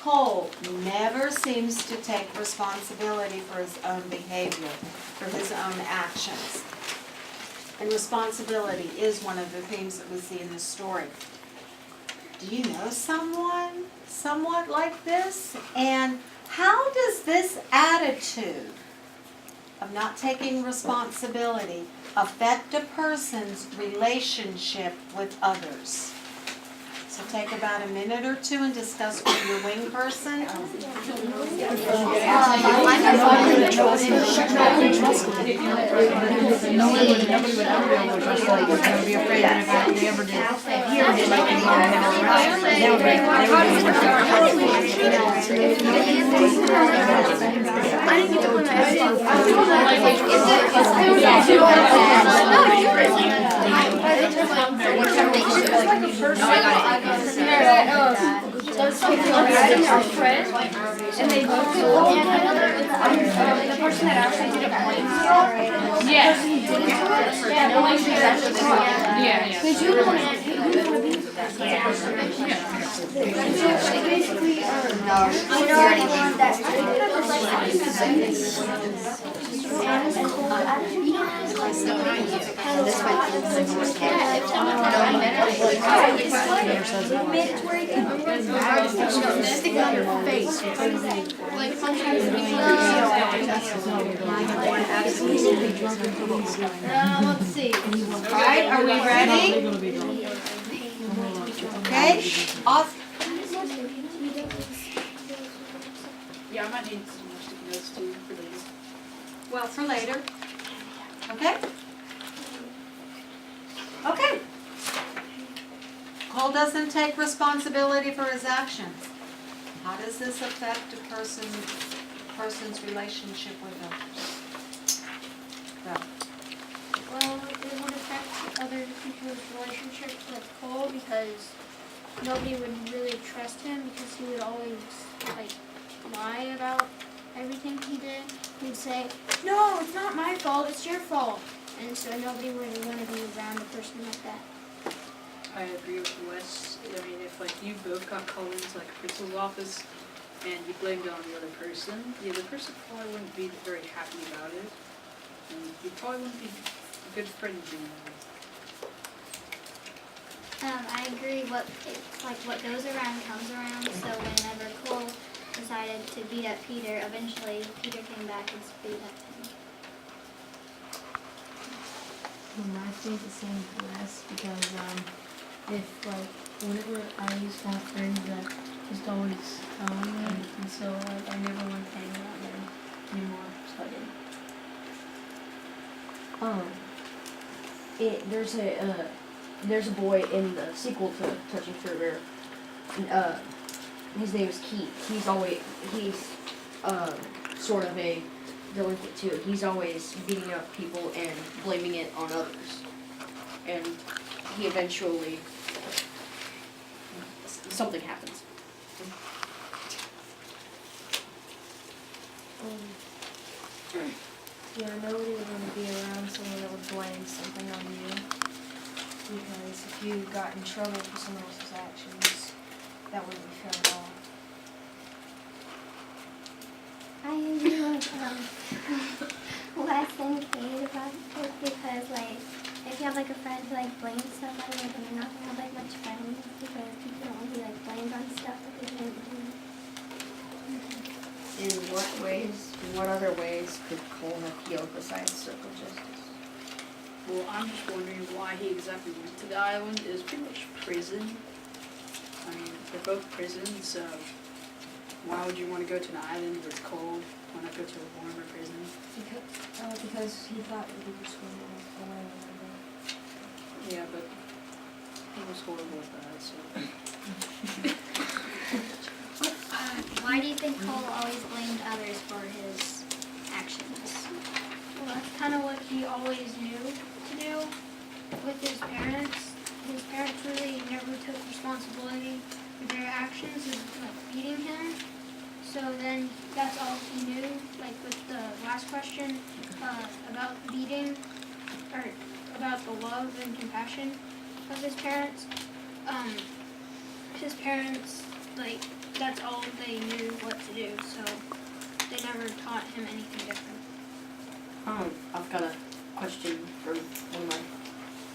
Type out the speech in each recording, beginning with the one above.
Cole never seems to take responsibility for his own behavior, for his own actions. And responsibility is one of the themes that we see in the story. Do you know someone somewhat like this? And how does this attitude of not taking responsibility affect a person's relationship with others? So take about a minute or two and discuss with your wing person. Our friend, and they both do all the person that actually did it blame you. Yes. Yeah. Did you want to be? Basically, you know the one that's stick it on your face. Let's see. Alright, are we ready? Okay, off. Yeah, I might need some more sticky notes too for these. Well, for later. Okay? Okay. Cole doesn't take responsibility for his actions. How does this affect a person's relationship with others? Go. Well, it would affect other people's relationship with Cole because nobody would really trust him because he would always lie about everything he did. He'd say, "No, it's not my fault, it's your fault." And so nobody would want to be around a person like that. I agree with Wes. I mean, if you both got called into a principal's office and you blamed it on the other person, the other person probably wouldn't be very happy about it. And you probably wouldn't be good friends anymore. I agree. What goes around comes around. So whenever Cole decided to beat up Peter, eventually Peter came back and beat up him. I think the same for us because if whenever I used to have friends that just always and so I never wanted to hang out there anymore, so I didn't. There's a boy in the sequel to Touching Forever. His name is Keith. He's sort of a delinquent too. He's always beating up people and blaming it on others. And he eventually something happens. Yeah, nobody would want to be around someone that would blame something on you. Because if you got in trouble for someone else's actions, that wouldn't be fair at all. I agree with Wes and Kate about it because if you have a friend who blames somebody, then you're not gonna have much friends because you can only blamed on stuff that they didn't do. In what other ways could Cole have healed besides circle justice? Well, I'm just wondering why he exactly went to the island. It was pretty much prison. I mean, they're both prisons, so why would you want to go to an island where it's cold? Why not go to a warmer prison? Because he thought that he was going away. Yeah, but he was horrible at that, so. Why do you think Cole always blamed others for his actions? Well, that's kind of what he always knew to do with his parents. His parents really never took responsibility for their actions of beating him. So then that's all he knew. With the last question about beating, or about the love and compassion of his parents. His parents that's all they knew what to do, so they never taught him anything different. I've got a question for one of my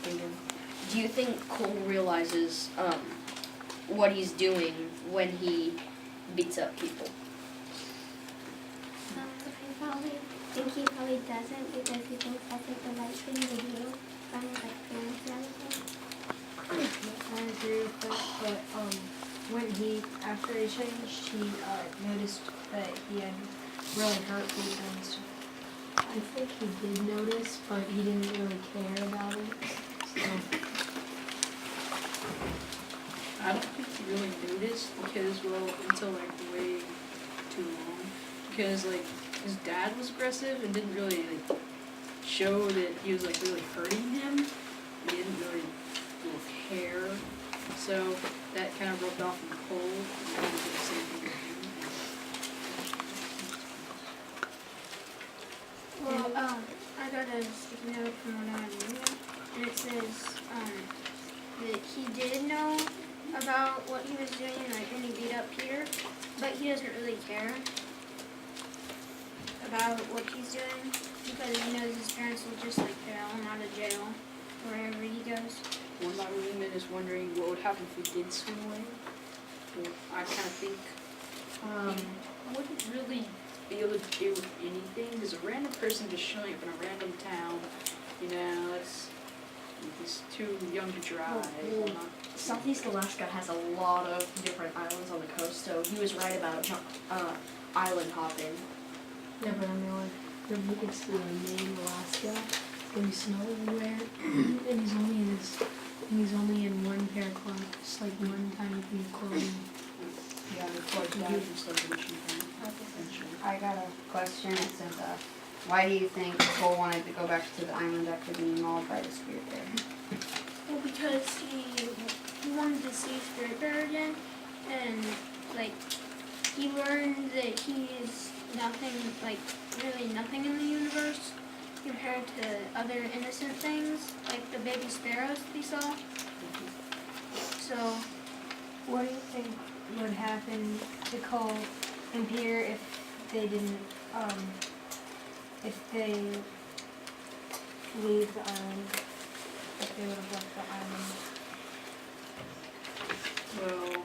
fingers. Do you think Cole realizes what he's doing when he beats up people? I probably think he probably doesn't because he thinks that's like the right thing to do from his like parents and everything. I agree with that, but when after he changed, he noticed that he had really hurt people and stuff. I think he did notice, but he didn't really care about it. So. I don't think he really noticed because, well, until like way too long. Because like his dad was aggressive and didn't really like show that he was like really hurting him. He didn't really care. So that kind of rubbed off on Cole and kind of did the same thing to him. Well, I got a sticky note from when I was reading, and it says that he did know about what he was doing, like when he beat up Peter, but he doesn't really care about what he's doing because he knows his parents will just like bail him out of jail wherever he goes. One of my women is wondering what would happen if he did swim away. Well, I kind of think he wouldn't really be able to do anything because a random person just showing up in a random town, you know, he's too young to drive. Southeast Alaska has a lot of different islands on the coast, so he was right about island hopping. Yeah, but I mean, like, when he gets to Maine, Alaska, it's gonna be snow everywhere, and he's only in one pair of clothes, just like one tiny piece of clothing. Yeah, the quite bad and stuff that she can. I got a question. It says, why do you think Cole wanted to go back to the island after being mauled by the spirit bear? Well, because he wanted to see Spirit Bear again, and like he learned that he is nothing, like really nothing in the universe compared to other innocent things, like the baby sparrows that he saw. So, What do you think would happen to Cole and Peter if they didn't, if they leave the island, if they would have left the island? Well,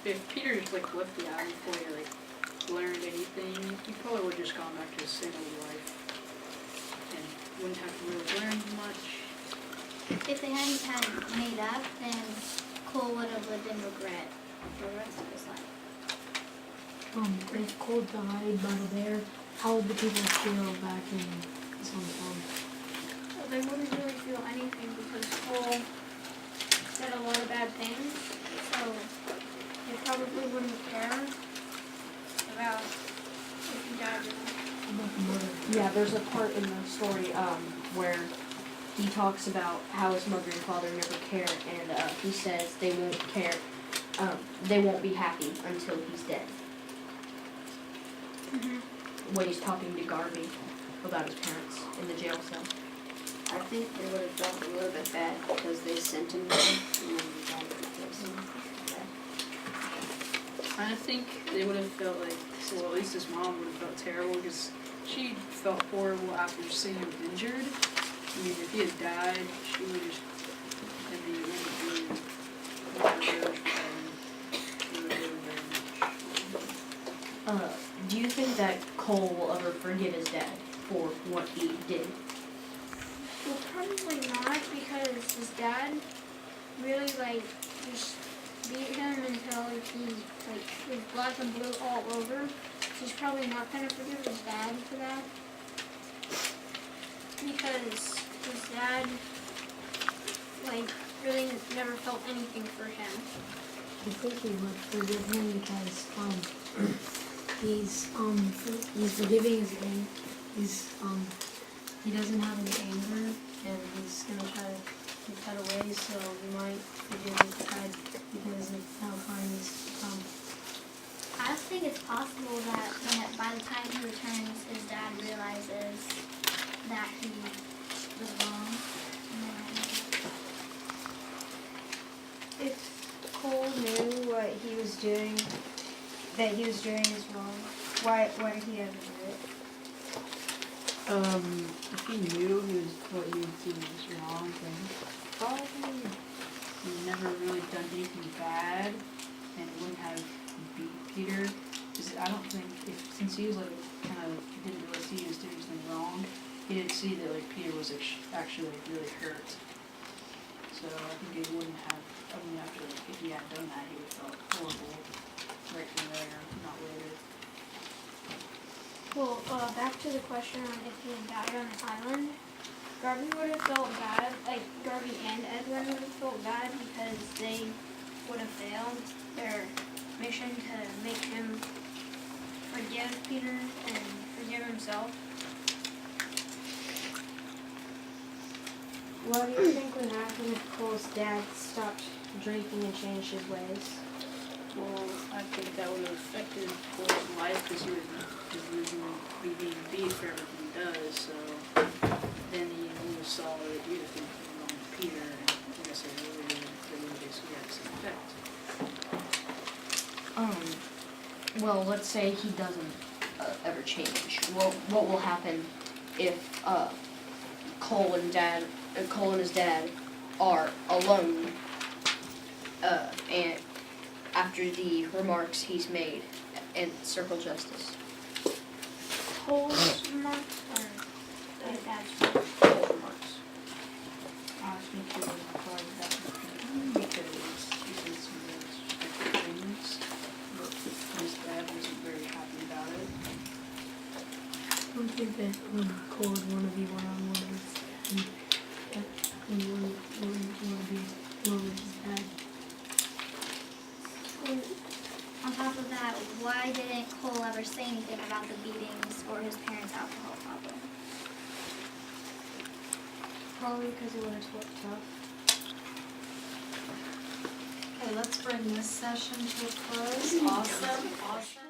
if Peter just like left the island before he like learned anything, he probably would have just gone back to his same old life and wouldn't have to really learn much. If they hadn't had made up, then Cole would have lived in regret for the rest of his life. If Cole died by the bear, how would the people feel back in his hometown? well, they wouldn't really feel anything because Cole said a lot of bad things, so they probably wouldn't care about if he died or not. Yeah, there's a part in the story where he talks about how his mother and father never care, and he says they won't care, they won't be happy until he's dead. When he's talking to Garvey about his parents in the jail cell. I think they would have felt a little bit bad because they sent him there and then he died because I think they would have felt like, well, at least his mom would have felt terrible because she felt horrible after seeing him injured. I mean, if he had died, she would just, I mean, it wouldn't be very much. Do you think that Cole will ever forgive his dad for what he did? Well, probably not, because his dad really, like, just beat him until he, like, was black and blue all over. So he's probably not gonna forgive his dad for that. Because his dad, like, really never felt anything for him. I think he would forgive him because he's forgiving his anger. He doesn't have any anger, and he's gonna try to keep that away. So he might forgive his dad because of how kind he's become. I also think it's possible that by the time he returns, his dad realizes that he was wrong. If Cole knew what he was was doing, that he was doing is wrong? Why did he ever do it? If he knew what he was doing was wrong, then probably he never really done anything bad and wouldn't have beat Peter. Because I don't think, since he was like kind of didn't really see he was doing something wrong, he didn't see that like Peter was actually like really hurt. So I think he wouldn't have. I mean, after like, if he had done that, he would have felt horrible right from there, not later. Well, back to the question on if he had died on the island, Garvey would have felt bad, like Garvey and Edwin would have felt bad because they would have failed their mission to make him forgive Peter and forgive himself. What do you think would happen if Cole's dad stopped drinking and changed his ways? Well, I think that would have affected Cole's life because he would be being beat for everything he does. So then he saw that he was doing something wrong with Peter, and like I said earlier, they would basically have the same effect. Well, let's say he doesn't ever change. What will happen if Cole and his dad are alone, and after the remarks he's made in Circle Justice? Cole's remarks or the dad's remarks? Cole's remarks. I think he would probably have to because he did some really disrespectful things, but his dad wasn't very happy about it. I don't think that Cole would want to be one-on-one with his dad. He wouldn't want to be alone with his dad. On top of that, why didn't Cole ever say anything about the beatings or his parents' alcohol problem? Probably because he would have talked tough. Okay, let's bring this session to a close. Awesome.